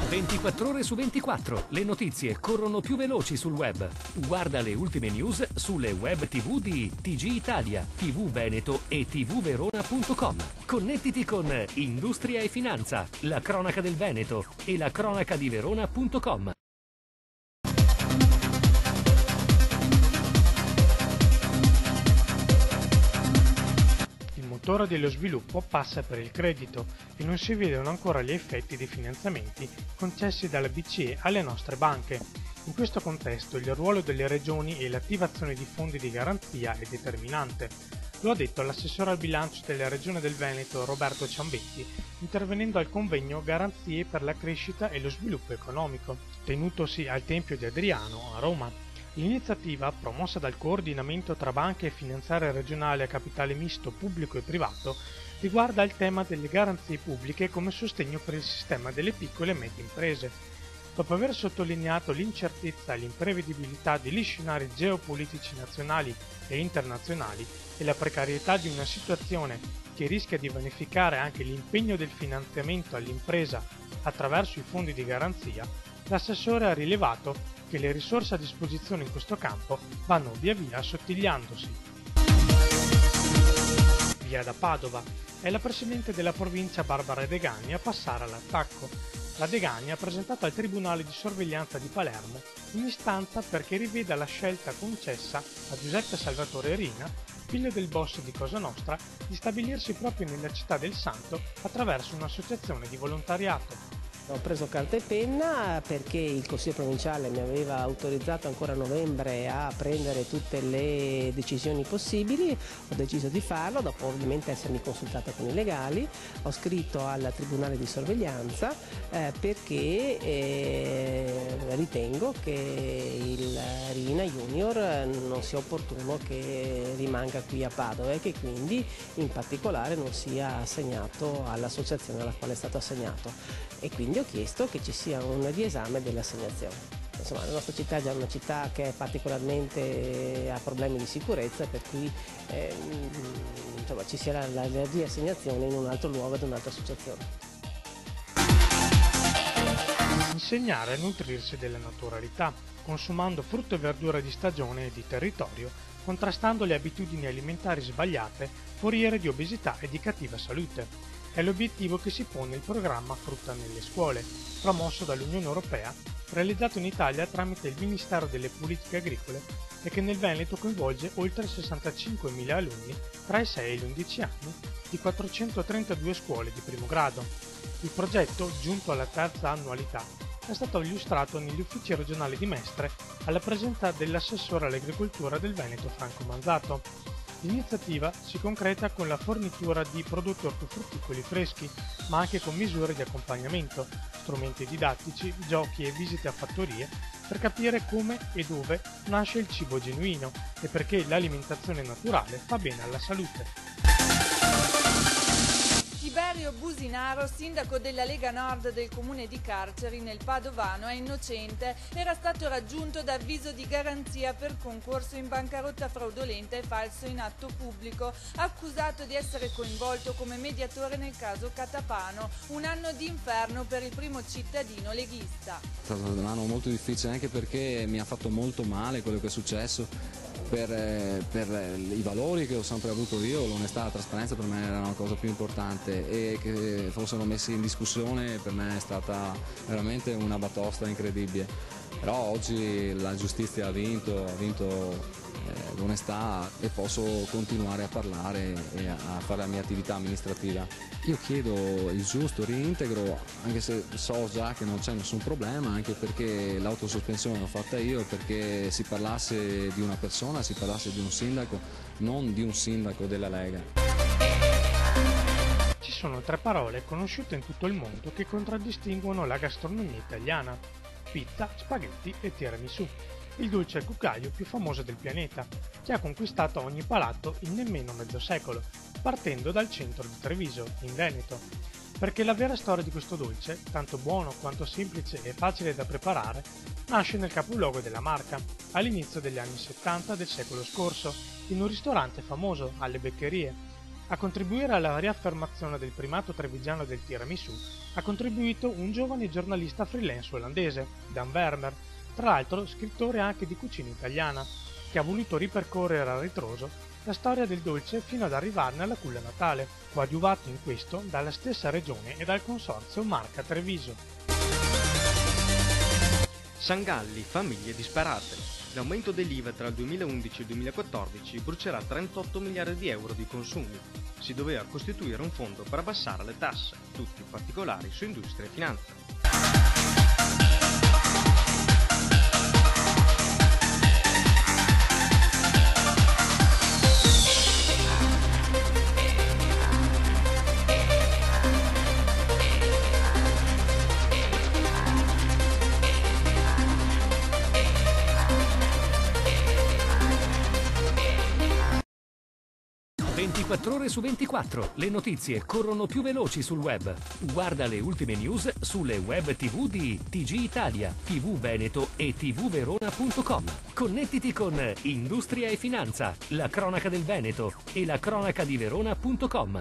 24 ore su 24, le notizie corrono più veloci sul web. Guarda le ultime news sulle web TV di TG Italia, TV Veneto e tvverona.com. Connettiti con Industria e Finanza, la cronaca del Veneto e la cronaca di Verona.com. Il motore dello sviluppo passa per il credito e non si vedono ancora gli effetti dei finanziamenti concessi dalla BCE alle nostre banche. In questo contesto il ruolo delle regioni e l'attivazione di fondi di garanzia è determinante. Lo ha detto l'assessore al bilancio della Regione del Veneto Roberto Ciambetti, intervenendo al convegno Garanzie per la crescita e lo sviluppo economico, tenutosi al Tempio di Adriano a Roma. L'iniziativa, promossa dal coordinamento tra banche e finanziarie regionali a capitale misto pubblico e privato, riguarda il tema delle garanzie pubbliche come sostegno per il sistema delle piccole e medie imprese. Dopo aver sottolineato l'incertezza e l'imprevedibilità degli scenari geopolitici nazionali e internazionali e la precarietà di una situazione che rischia di vanificare anche l'impegno del finanziamento all'impresa attraverso i fondi di garanzia, l'assessore ha rilevato che le risorse a disposizione in questo campo vanno via via assottigliandosi. Via da Padova. È la presidente della provincia Barbara Degani a passare all'attacco. La Degani ha presentato al Tribunale di Sorveglianza di Palermo un'istanza perché riveda la scelta concessa a Giuseppe Salvatore Rina, figlio del boss di Cosa Nostra, di stabilirsi proprio nella città del Santo attraverso un'associazione di volontariato. Ho preso carta e penna perché il Consiglio provinciale mi aveva autorizzato ancora a novembre a prendere tutte le decisioni possibili, ho deciso di farlo, dopo ovviamente essermi consultata con i legali, ho scritto al Tribunale di Sorveglianza perché ritengo che il Rina Junior non sia opportuno che rimanga qui a Padova e che quindi in particolare non sia assegnato all'associazione alla quale è stato assegnato. E quindi ho chiesto che ci sia un riesame dell'assegnazione. Insomma, la nostra città è già una città che è particolarmente ha problemi di sicurezza, per cui insomma, ci sia la riassegnazione in un altro luogo ad un'altra associazione. Insegnare a nutrirsi della naturalità, consumando frutta e verdura di stagione e di territorio, contrastando le abitudini alimentari sbagliate, foriere di obesità e di cattiva salute. È l'obiettivo che si pone il programma Frutta nelle scuole, promosso dall'Unione Europea, realizzato in Italia tramite il Ministero delle Politiche Agricole e che nel Veneto coinvolge oltre 65.000 alunni tra i 6 e gli 11 anni di 432 scuole di primo grado. Il progetto, giunto alla terza annualità, è stato illustrato negli uffici regionali di Mestre alla presenza dell'assessore all'agricoltura del Veneto Franco Manzato. L'iniziativa si concreta con la fornitura di prodotti ortofrutticoli freschi, ma anche con misure di accompagnamento, strumenti didattici, giochi e visite a fattorie per capire come e dove nasce il cibo genuino e perché l'alimentazione naturale fa bene alla salute. Tiberio Businaro, sindaco della Lega Nord del comune di Carceri nel Padovano, è innocente. Era stato raggiunto da avviso di garanzia per concorso in bancarotta fraudolenta e falso in atto pubblico, accusato di essere coinvolto come mediatore nel caso Catapano. Un anno di inferno per il primo cittadino leghista. È stato un anno molto difficile anche perché mi ha fatto molto male quello che è successo. Per i valori che ho sempre avuto io, l'onestà e la trasparenza per me era la cosa più importante, e che fossero messi in discussione per me è stata veramente una batosta incredibile. Però oggi la giustizia ha vinto l'onestà e posso continuare a parlare e a fare la mia attività amministrativa. Io chiedo il giusto reintegro, anche se so già che non c'è nessun problema, anche perché l'autosospensione l'ho fatta io perché si parlasse di una persona, si parlasse di un sindaco, non di un sindaco della Lega. Ci sono 3 parole conosciute in tutto il mondo che contraddistinguono la gastronomia italiana: pizza, spaghetti e tiramisù, il dolce al cucchiaio più famoso del pianeta, che ha conquistato ogni palato in nemmeno mezzo secolo, partendo dal centro di Treviso, in Veneto. Perché la vera storia di questo dolce, tanto buono quanto semplice e facile da preparare, nasce nel capoluogo della Marca, all'inizio degli anni 70 del secolo scorso, in un ristorante famoso, alle Beccherie. A contribuire alla riaffermazione del primato trevigiano del tiramisù ha contribuito un giovane giornalista freelance olandese, Dan Vermer, tra l'altro scrittore anche di cucina italiana, che ha voluto ripercorrere a ritroso la storia del dolce fino ad arrivarne alla culla natale, coadiuvato in questo dalla stessa regione e dal consorzio Marca Treviso. Sangalli, famiglie disperate. L'aumento dell'IVA tra il 2011 e il 2014 brucerà 38 miliardi di euro di consumi. Si doveva costituire un fondo per abbassare le tasse, tutti in particolare su industria e finanza. 24 ore su 24, le notizie corrono più veloci sul web. Guarda le ultime news sulle web TV di TG Italia, TV Veneto e tvverona.com. Connettiti con Industria e Finanza, la cronaca del Veneto e la cronaca di Verona.com.